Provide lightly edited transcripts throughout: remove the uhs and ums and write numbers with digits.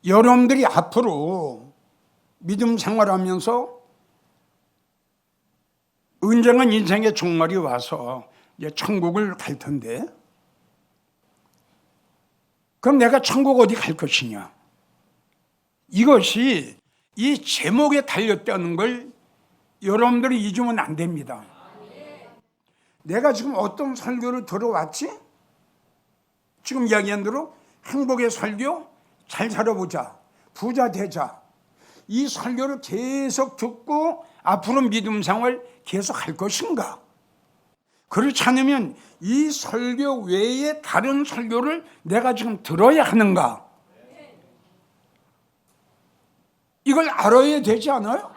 여러분들이 앞으로 믿음 생활하면서 언젠간 인생의 종말이 와서 이제 천국을 갈 텐데, 그럼 내가 천국 어디 갈 것이냐? 이것이 이 제목에 달렸다는 걸 여러분들이 잊으면 안 됩니다. 내가 지금 어떤 설교를 들어왔지? 지금 이야기한 대로 행복의 설교, 잘 살아보자, 부자 되자, 이 설교를 계속 듣고 앞으로 믿음 생활 계속 할 것인가? 그렇지 않으면 이 설교 외에 다른 설교를 내가 지금 들어야 하는가? 이걸 알아야 되지 않아요?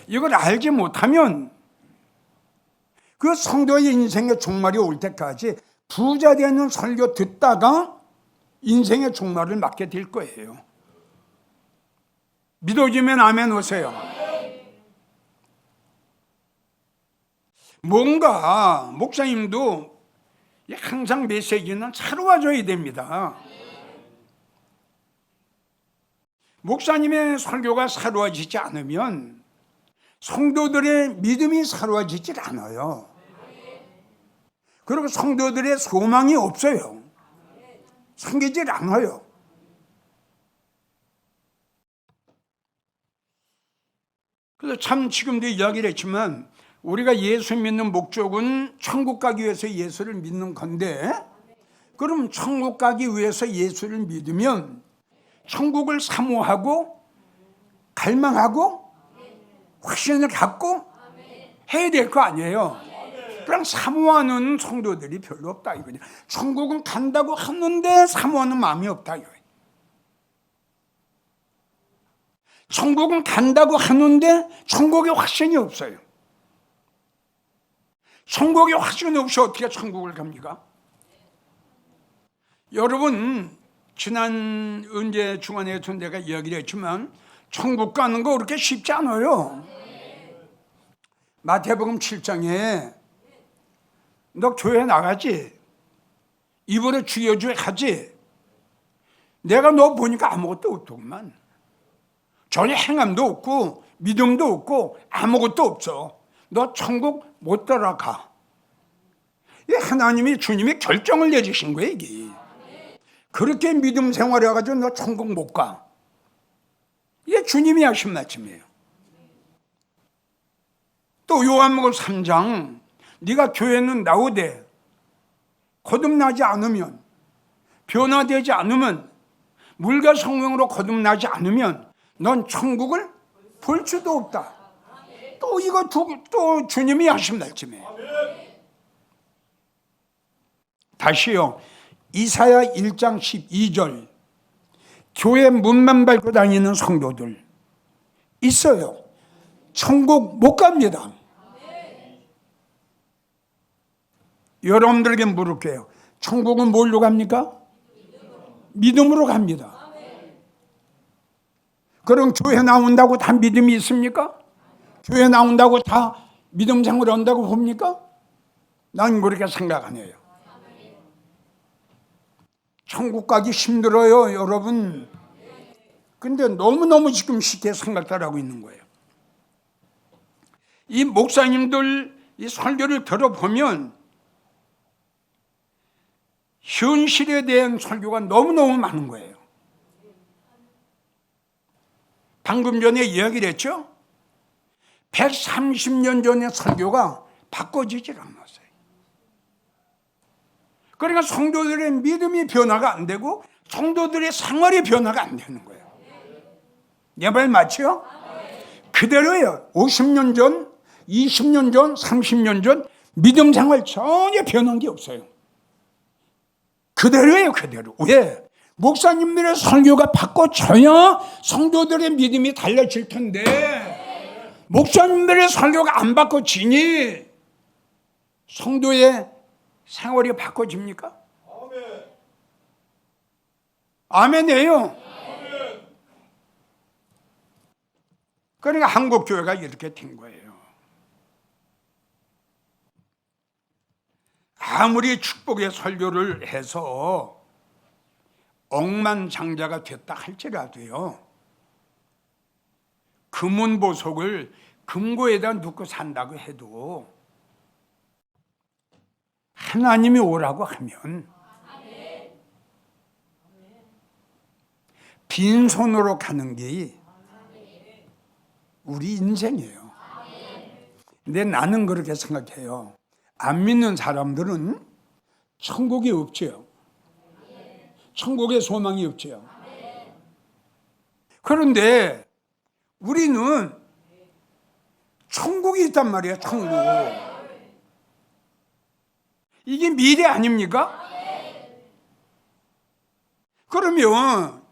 이걸 알지 못하면 그 성도의 인생의 종말이 올 때까지 부자 되는 설교 듣다가 인생의 종말을 맞게 될 거예요. 믿어지면 아멘 오세요. 뭔가 목사님도 항상 메시지는 사로워져야 됩니다. 목사님의 설교가 사로워지지 않으면 성도들의 믿음이 사로워지질 않아요. 그리고 성도들의 소망이 없어요. 생기질 않아요. 그래서 참 지금도 이야기를 했지만 우리가 예수 믿는 목적은 천국 가기 위해서 예수를 믿는 건데, 그럼 천국 가기 위해서 예수를 믿으면 천국을 사모하고 갈망하고 확신을 갖고 해야 될 거 아니에요. 그냥 사모하는 성도들이 별로 없다 이거죠. 천국은 간다고 하는데 사모하는 마음이 없다 이거예요. 천국은 간다고 하는데 천국에 확신이 없어요. 천국에 확신이 없이 어떻게 천국을 갑니까? 여러분, 지난 언제 주간에 내가 이야기를 했지만 천국 가는 거 그렇게 쉽지 않아요. 마태복음 7장에 너 교회 나가지? 입으로 주여 주여 하지? 내가 너 보니까 아무것도 없더구만. 전혀 행함도 없고 믿음도 없고 아무것도 없어. 너 천국 못 들어가. 하나님이 주님이 결정을 내리신 거예요 이게. 그렇게 믿음 생활해가지고 너 천국 못 가. 이게 주님이 하신 말씀이에요. 또 요한복음 3장 네가 교회는 나오되 거듭나지 않으면, 변화되지 않으면, 물과 성령으로 거듭나지 않으면 넌 천국을 볼 수도 없다. 또 이거 또 주님이 하신 말씀이에요. 다시요, 이사야 1장 12절 교회 문만 밟고 다니는 성도들 있어요. 천국 못 갑니다. 여러분들에게 물을게요. 천국은 뭘로 갑니까? 믿음으로 갑니다. 그럼 교회 나온다고 다 믿음이 있습니까? 교회 나온다고 다 믿음 생활을 한다고 봅니까? 난 그렇게 생각 안 해요. 천국 가기 힘들어요, 여러분. 근데 너무너무 지금 쉽게 생각들 하고 있는 거예요. 이 목사님들 이 설교를 들어보면 현실에 대한 설교가 너무너무 많은 거예요. 방금 전에 이야기를 했죠? 130년 전의 설교가 바꿔지질 않았어요. 그러니까 성도들의 믿음이 변화가 안 되고 성도들의 생활이 변화가 안 되는 거예요. 내 말 맞죠? 그대로예요. 50년 전, 20년 전, 30년 전 믿음 생활 전혀 변한 게 없어요. 그대로예요, 그대로. 왜? 목사님들의 설교가 바꿔져야 성도들의 믿음이 달라질 텐데 목사님들의 설교가 안 바꿔지니 성도의 생활이 바꿔집니까? 아멘이에요. 그러니까 한국 교회가 이렇게 된 거예요. 아무리 축복의 설교를 해서 억만장자가 됐다 할지라도요, 금은 보석을 금고에다 넣고 산다고 해도 하나님이 오라고 하면 빈손으로 가는 게 우리 인생이에요. 근데 나는 그렇게 생각해요. 안 믿는 사람들은 천국이 없죠. 천국에 소망이 없죠. 그런데 우리는 천국이 있단 말이에요. 천국. 이게 미래 아닙니까? 그러면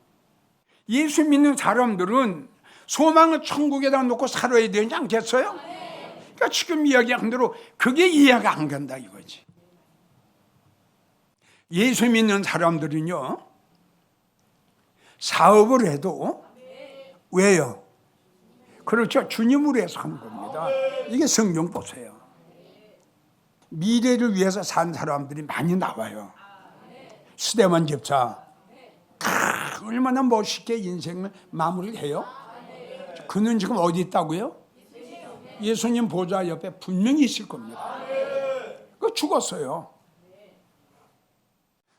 예수 믿는 사람들은 소망을 천국에다 놓고 살아야 되지 않겠어요? 그러니까 지금 이야기한 대로 그게 이해가 안 간다 이거지. 예수 믿는 사람들은요, 사업을 해도 왜요? 그렇죠. 주님으로 해서 하는 겁니다. 이게 성경 보세요. 미래를 위해서 산 사람들이 많이 나와요. 수대만 집사 얼마나 멋있게 인생을 마무리해요. 그는 지금 어디 있다고요? 예수님 보좌 옆에 분명히 있을 겁니다. 그 죽었어요.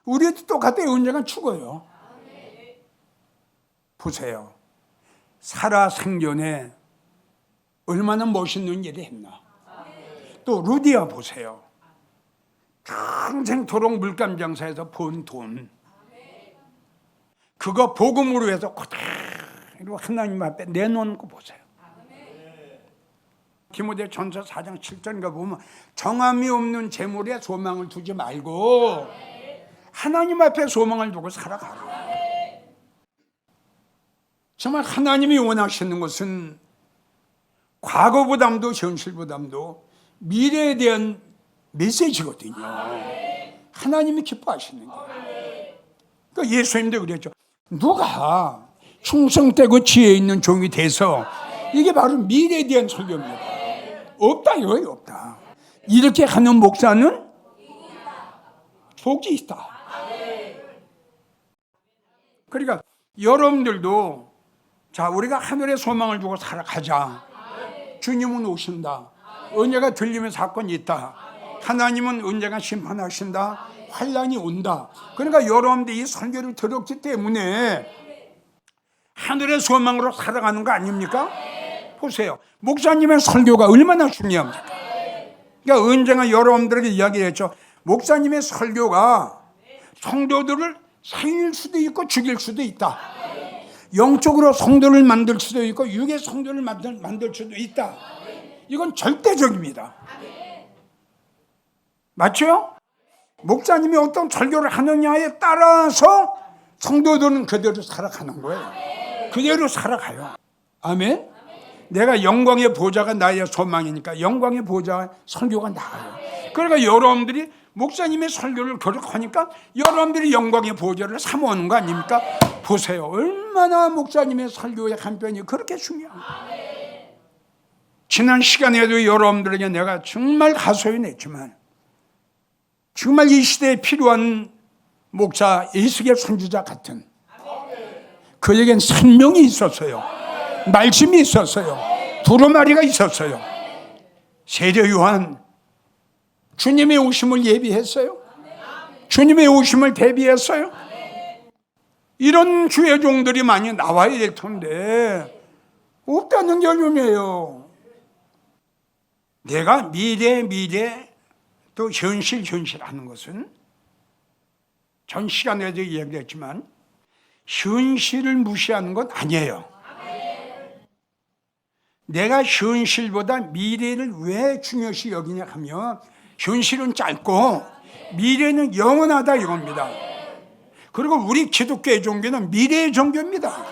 우리도 똑같아요. 언젠가 죽어요. 보세요. 살아 생전에 얼마나 멋있는 일을 했나. 또 루디아 보세요. 평생토록 물감 장사에서 번 돈, 그거 복음으로 해서 그대로 하나님 앞에 내놓는 거 보세요. 디모데 전서 4장 7절인가 보면 정함이 없는 재물에 소망을 두지 말고 하나님 앞에 소망을 두고 살아가라. 정말 하나님이 원하시는 것은 과거보담도 현실보담도 미래에 대한 메시지거든요. 하나님이 기뻐하시는 거예요. 그러니까 예수님도 그랬죠. 누가 충성되고 지혜 있는 종이 돼서, 이게 바로 미래에 대한 설교입니다. 없다 이거예요. 없다. 이렇게 하는 목사는 복이 있다. 그러니까 여러분들도 자, 우리가 하늘의 소망을 두고 살아가자. 주님은 오신다. 은혜가 들리면 사건이 있다. 하나님은 언젠가 심판하신다. 환난이 온다. 그러니까 여러분들이 이 설교를 들었기 때문에 하늘의 소망으로 살아가는 거 아닙니까? 보세요. 목사님의 설교가 얼마나 중요합니까? 그러니까 언젠가 여러분들에게 이야기했죠. 목사님의 설교가 성도들을 살릴 수도 있고 죽일 수도 있다. 영적으로 성도를 만들 수도 있고 육의 성도를 만들 수도 있다. 이건 절대적입니다. 맞죠? 목사님이 어떤 설교를 하느냐에 따라서 성도들은 그대로 살아가는 거예요. 그대로 살아가요. 아멘? 내가 영광의 보좌가 나의 소망이니까 영광의 보좌 설교가 나아요. 그러니까 여러분들이 목사님의 설교를 거룩하니까 여러분들이 영광의 보좌를 사모하는 거 아닙니까? 보세요. 얼마나 목사님의 설교의 한 편이 그렇게 중요합니다. 지난 시간에도 여러분들에게 내가 정말 하소연했지만 정말 이 시대에 필요한 목사, 예수의 선지자 같은, 그에겐 생명이 있었어요. 말씀이 있었어요. 두루마리가 있었어요. 세례 요한 주님의 오심을 예비했어요. 주님의 오심을 대비했어요. 이런 주의 종들이 많이 나와야 될 텐데 없다는 결론이에요. 내가 미래 또 현실 하는 것은 전 시간에도 이야기했지만 현실을 무시하는 건 아니에요. 내가 현실보다 미래를 왜 중요시 여기냐 하면 현실은 짧고 미래는 영원하다 이겁니다. 그리고 우리 기독교의 종교는 미래의 종교입니다.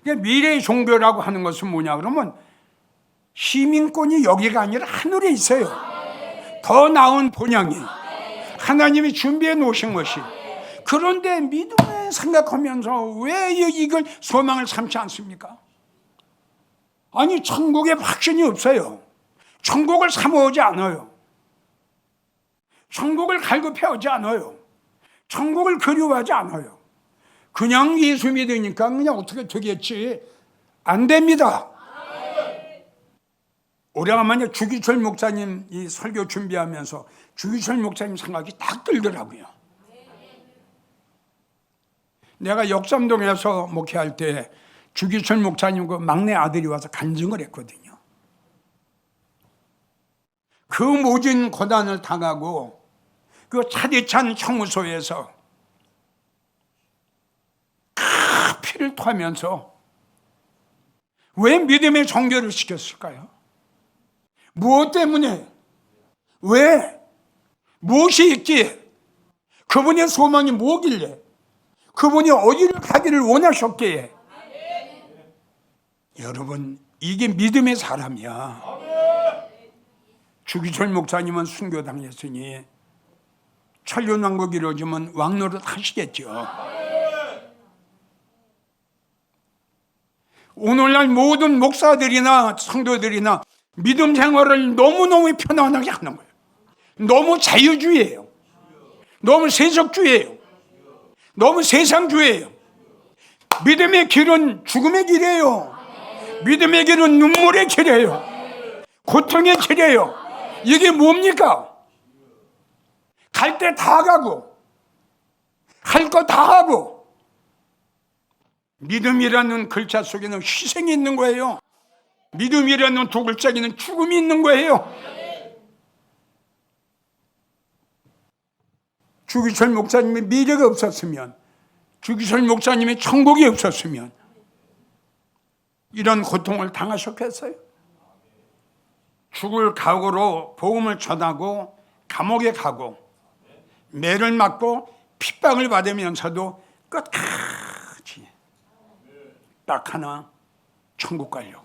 그러니까 미래의 종교라고 하는 것은 뭐냐 그러면 시민권이 여기가 아니라 하늘에 있어요. 더 나은 본향이 하나님이 준비해 놓으신 것이. 그런데 믿음에 생각하면서 왜 이걸 소망을 삼지 않습니까? 아니 천국에 확신이 없어요. 천국을 사모하지 않아요. 천국을 갈급해하지 않아요. 천국을 그리워하지 않아요. 그냥 예수 믿으니까 그냥 어떻게 되겠지? 안 됩니다. 오래간만에 주기철 목사님 이 설교 준비하면서 주기철 목사님 생각이 딱 들더라고요. 내가 역삼동에서 목회할 때 주기철 목사님 그 막내 아들이 와서 간증을 했거든요. 그 모진 고난을 당하고 그 차디찬 형무소에서 피를 토하면서 왜 믿음의 종교를 시켰을까요? 무엇 때문에? 왜? 무엇이 있기에? 그분의 소망이 뭐길래? 그분이 어디를 가기를 원하셨기에? 여러분, 이게 믿음의 사람이야. 주기철 목사님은 순교당했으니 천륜왕국 이루어지면 왕노릇 하시겠죠. 오늘날 모든 목사들이나 성도들이나 믿음 생활을 너무너무 편안하게 하는 거예요. 너무 자유주의예요. 너무 세속주의예요. 너무 세상주의예요. 믿음의 길은 죽음의 길이에요. 믿음의 길은 눈물의 길이에요. 고통의 길이에요. 이게 뭡니까? 갈 때 다 가고 할 거 다 하고. 믿음이라는 글자 속에는 희생이 있는 거예요. 믿음이라는 두 글자에는 죽음이 있는 거예요. 주기철 목사님의 미래가 없었으면, 주기철 목사님의 천국이 없었으면 이런 고통을 당하셨겠어요? 죽을 각오로 복음을 전하고 감옥에 가고 매를 맞고 핍박을 받으면서도 끝까지 딱 하나, 천국 가려고.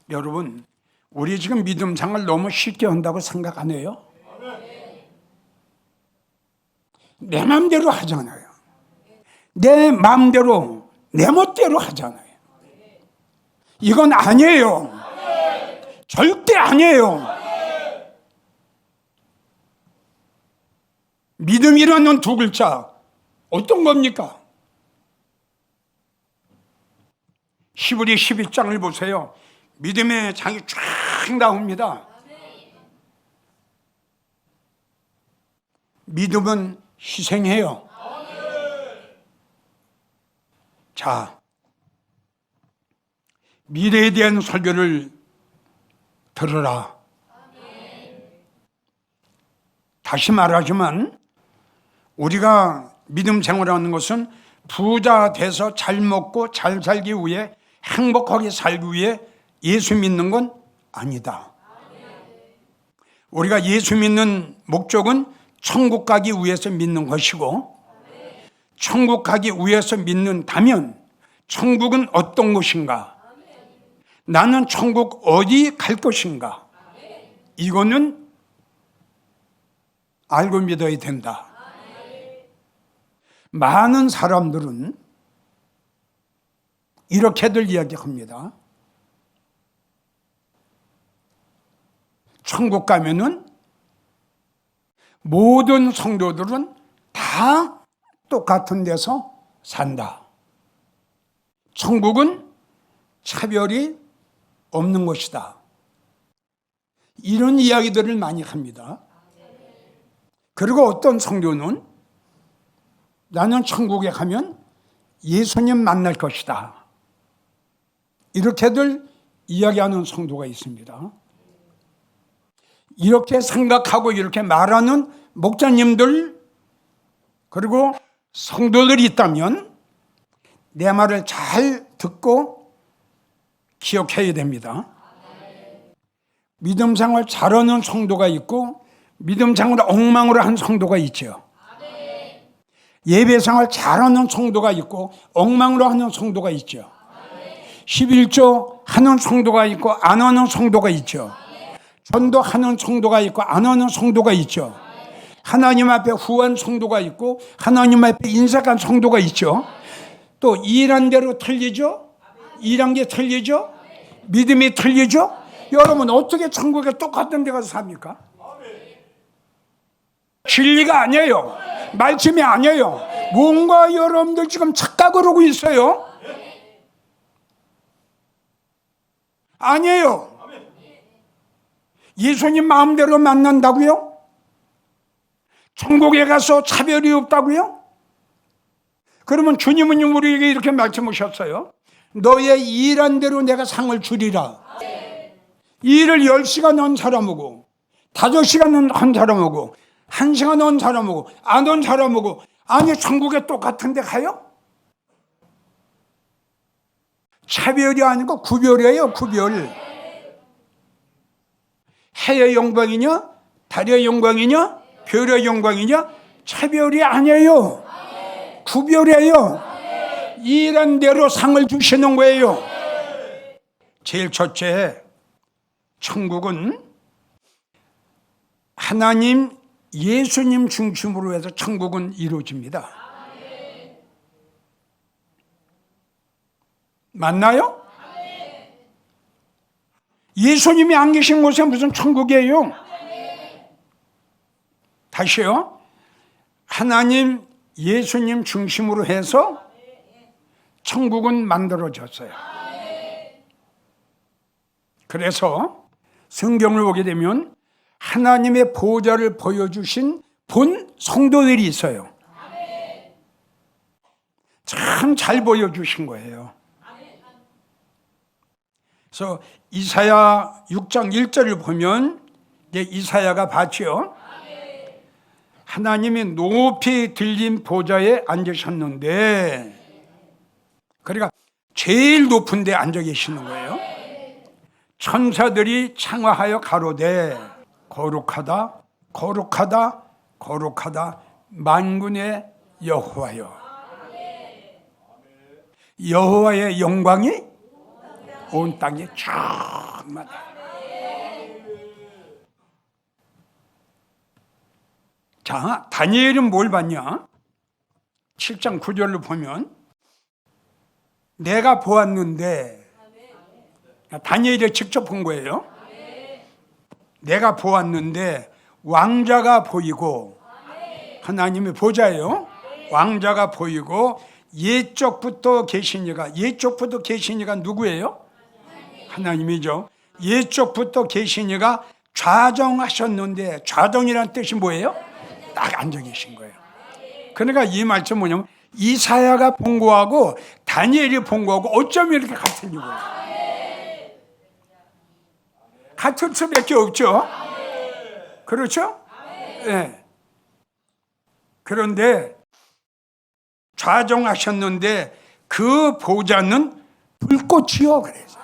여러분, 우리 지금 믿음 생활 너무 쉽게 한다고 생각 안 해요? 내 마음대로 하잖아요. 내 마음대로, 내 멋대로 하잖아요. 이건 아니에요. 절대 아니에요. 믿음이라는 두 글자, 어떤 겁니까? 히브리 12장을 보세요. 믿음의 장이 쫙 나옵니다. 믿음은 희생해요. 자, 미래에 대한 설교를 들으라. 다시 말하지만 우리가 믿음 생활하는 것은 부자 돼서 잘 먹고 잘 살기 위해, 행복하게 살기 위해 예수 믿는 건 아니다. 우리가 예수 믿는 목적은 천국 가기 위해서 믿는 것이고, 천국 가기 위해서 믿는다면 천국은 어떤 곳인가? 나는 천국 어디 갈 것인가? 이거는 알고 믿어야 된다. 많은 사람들은 이렇게들 이야기합니다. 천국 가면은 모든 성도들은 다 똑같은 데서 산다. 천국은 차별이 없는 것이다. 이런 이야기들을 많이 합니다. 그리고 어떤 성도는 나는 천국에 가면 예수님 만날 것이다. 이렇게들 이야기하는 성도가 있습니다. 이렇게 생각하고 이렇게 말하는 목사님들 그리고 성도들이 있다면 내 말을 잘 듣고 기억해야 됩니다. 믿음 생활 잘하는 성도가 있고 믿음 생활을 엉망으로 한 성도가 있죠. 예배 생활 잘하는 성도가 있고 엉망으로 하는 성도가 있죠. 11조 하는 성도가 있고 안 하는 성도가 있죠. 전도하는 성도가 있고 안 하는 성도가 있죠. 하나님 앞에 후한 성도가 있고 하나님 앞에 인색한 성도가 있죠. 또 일한 대로 틀리죠. 일한 게 틀리죠. 믿음이 틀리죠. 여러분 어떻게 천국에 똑같은 데 가서 삽니까? 진리가 아니에요. 말씀이 아니에요. 뭔가 여러분들 지금 착각을 하고 있어요. 아니에요. 예수님 마음대로 만난다고요? 천국에 가서 차별이 없다고요? 그러면 주님은 우리에게 이렇게 말씀하셨어요. 너의 일한 대로 내가 상을 주리라. 일을 10시간 한 사람하고 5시간 한 사람하고 1시간 한 사람하고 안 한 사람하고, 아니 천국에 똑같은 데 가요? 차별이 아니고 구별이에요. 구별. 해의 영광이냐 달의 영광이냐 별의 영광이냐, 차별이 아니에요. 구별이에요. 일한 대로 상을 주시는 거예요. 제일 첫째, 천국은 하나님 예수님 중심으로 해서 천국은 이루어집니다. 맞나요? 예수님이 안 계신 곳에 무슨 천국이에요? 다시요. 하나님 예수님 중심으로 해서 천국은 만들어졌어요. 그래서 성경을 보게 되면 하나님의 보좌를 보여주신 본 성도들이 있어요. 참 잘 보여주신 거예요. 그래서 이사야 6장 1절을 보면 이사야가 봤죠. 하나님이 높이 들린 보좌에 앉으셨는데, 그러니까 제일 높은 데 앉아 계시는 거예요. 천사들이 창화하여 가로되 거룩하다 거룩하다 거룩하다 만군의 여호와여. 여호와의 영광이 온 땅에 충만해. 자, 다니엘은 뭘 봤냐? 7장 9절로 보면 내가 보았는데, 다니엘이 직접 본 거예요. 내가 보았는데 왕자가 보이고, 하나님의 보좌예요. 왕자가 보이고 옛적부터 계신 이가, 옛적부터 계신 이가 누구예요? 하나님이죠. 옛적부터 계신 이가 좌정하셨는데, 좌정이라는 뜻이 뭐예요? 딱 앉아 계신 거예요. 그러니까 이 말씀 뭐냐면 이사야가 본 거하고 다니엘이 본 거하고 어쩜 이렇게 같은 거예요? 같을 수밖에 없죠. 그렇죠? 네. 그런데 좌정하셨는데 그 보좌는 불꽃이요. 그래서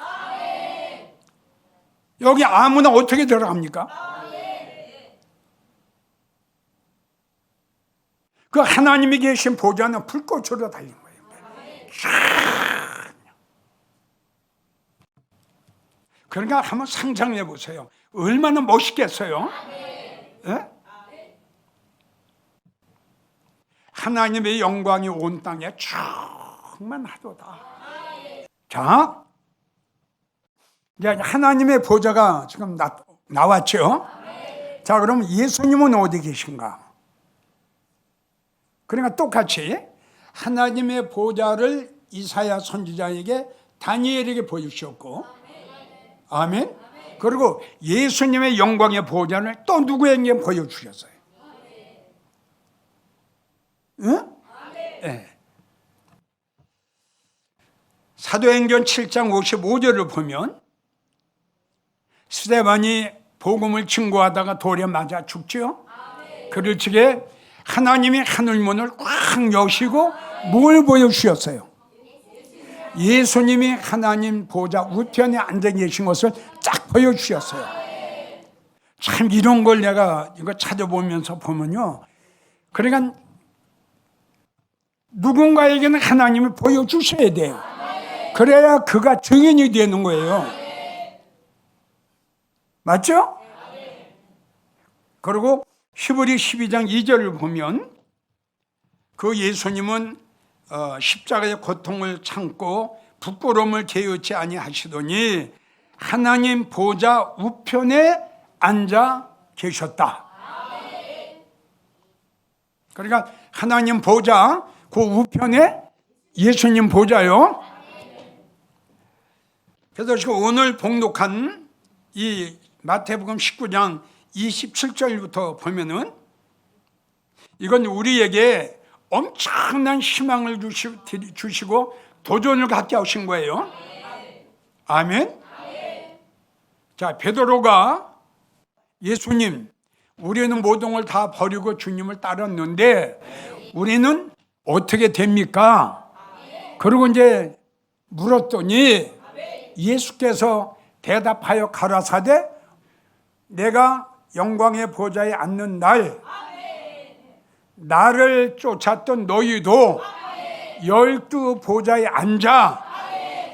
여기 아무나 어떻게 들어갑니까? 그 하나님이 계신 보좌는 불꽃으로 달린 거예요. 그러니까 한번 상상해 보세요. 얼마나 멋있겠어요? 네? 하나님의 영광이 온 땅에 충만하도다. 자, 이제 하나님의 보좌가 지금 나왔죠? 자, 그럼 예수님은 어디 계신가? 그러니까 똑같이 하나님의 보좌를 이사야 선지자에게 다니엘에게 보여주셨고, 아멘. 그리고 예수님의 영광의 보좌를 또 누구에게 보여주셨어요? 응? 네. 사도행전 7장 55절을 보면 스데반이 복음을 증거하다가 돌에 맞아 죽죠. 그럴 적에 하나님이 하늘문을 꽉 여시고 뭘 보여주셨어요? 예수님이 하나님 보좌 우편에 앉아 계신 것을 쫙 보여주셨어요. 참 이런 걸 내가 이거 찾아보면서 보면요, 그러니까 누군가에게는 하나님을 보여주셔야 돼요. 그래야 그가 증인이 되는 거예요. 맞죠? 그리고 히브리 12장 2절을 보면 그 예수님은 십자가의 고통을 참고 부끄러움을 게으르지 아니하시더니 하나님 보좌 우편에 앉아 계셨다. 그러니까 하나님 보좌, 그 우편에 예수님 보좌요. 그래서 지금 오늘 봉독한 이 마태복음 19장 27절부터 보면은 이건 우리에게 엄청난 희망을 주시고 도전을 갖게 하신 거예요. 아멘. 자, 베드로가 예수님, 우리는 모든 걸 다 버리고 주님을 따랐는데 우리는 어떻게 됩니까? 그리고 이제 물었더니 예수께서 대답하여 가라사대 내가 영광의 보좌에 앉는 날 나를 쫓았던 너희도 12 보좌에 앉아.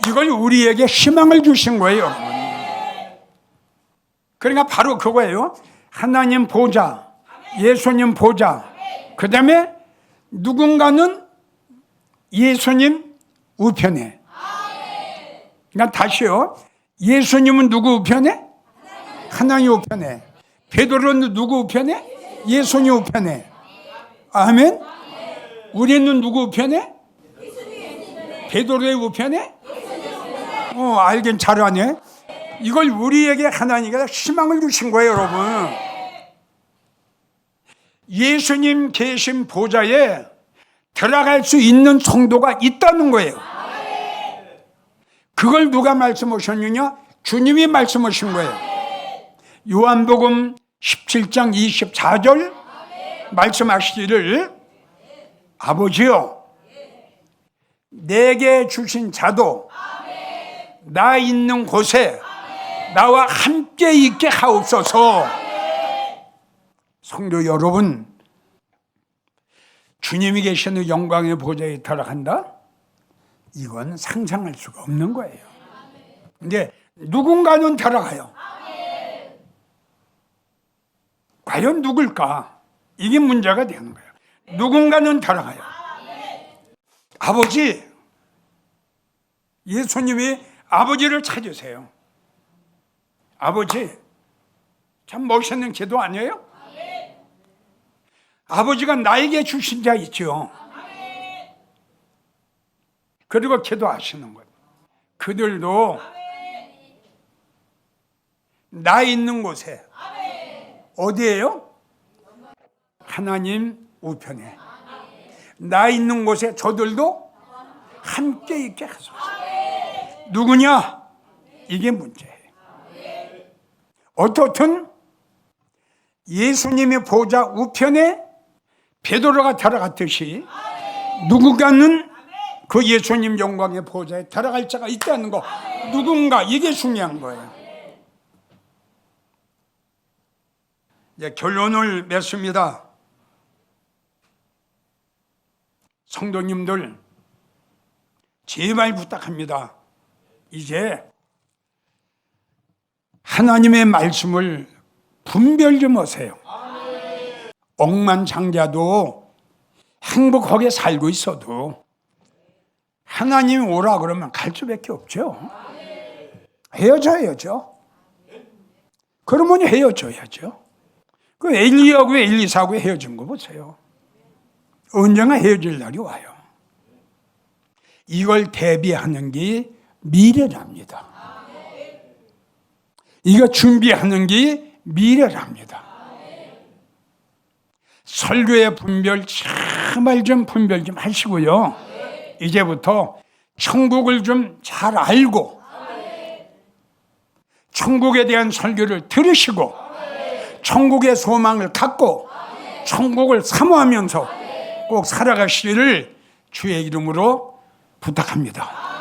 이걸 우리에게 희망을 주신 거예요, 여러분. 그러니까 바로 그거예요. 하나님 보좌, 예수님 보좌, 그 다음에 누군가는 예수님 우편에. 그러니까 다시요. 예수님은 누구 우편에? 하나님 우편에. 베드로는 누구 우편에? 예수님 우편에. 아멘. 우리는 누구 우편에? 베드로의 우편에? 알긴 잘하네. 이걸 우리에게 하나님께서 희망을 주신 거예요, 여러분. 예수님 계신 보좌에 들어갈 수 있는 성도가 있다는 거예요. 그걸 누가 말씀하셨느냐? 주님이 말씀하신 거예요. 요한복음 17장 24절 말씀하시기를 아버지여 내게 주신 자도 나 있는 곳에 나와 함께 있게 하옵소서. 성도 여러분, 주님이 계시는 영광의 보좌에 들어간다? 이건 상상할 수가 없는 거예요. 근데 누군가는 들어가요. 과연 누굴까? 이게 문제가 되는 거예요. 누군가는 들어가요. 아버지, 예수님이 아버지를 찾으세요. 아버지, 참 멋있는 기도 아니에요? 아버지가 나에게 주신 자 있죠. 그리고 기도하시는 거예요. 그들도 나 있는 곳에 어디예요? 하나님 우편에. 나 있는 곳에 저들도 함께 있게 하소서. 누구냐? 이게 문제예요. 어떻든 예수님의 보좌 우편에 베드로가 들어갔듯이 누군가는 그 예수님 영광의 보좌에 들어갈 자가 있다는 거. 누군가, 이게 중요한 거예요. 이제 결론을 맺습니다. 성도님들, 제발 부탁합니다. 이제 하나님의 말씀을 분별 좀 하세요. 억만장자도 행복하게 살고 있어도 하나님이 오라 그러면 갈 수밖에 없죠. 헤어져야죠. 그러면 헤어져야죠. 그 엘리야하고 엘리사하고 헤어진 거 보세요. 언젠가 헤어질 날이 와요. 이걸 대비하는 게 미래랍니다. 이거 준비하는 게 미래랍니다. 설교의 분별 정말 좀 분별 좀 하시고요. 이제부터 천국을 좀 잘 알고 천국에 대한 설교를 들으시고 천국의 소망을 갖고 천국을 사모하면서 꼭 살아가시기를 주의 이름으로 부탁합니다.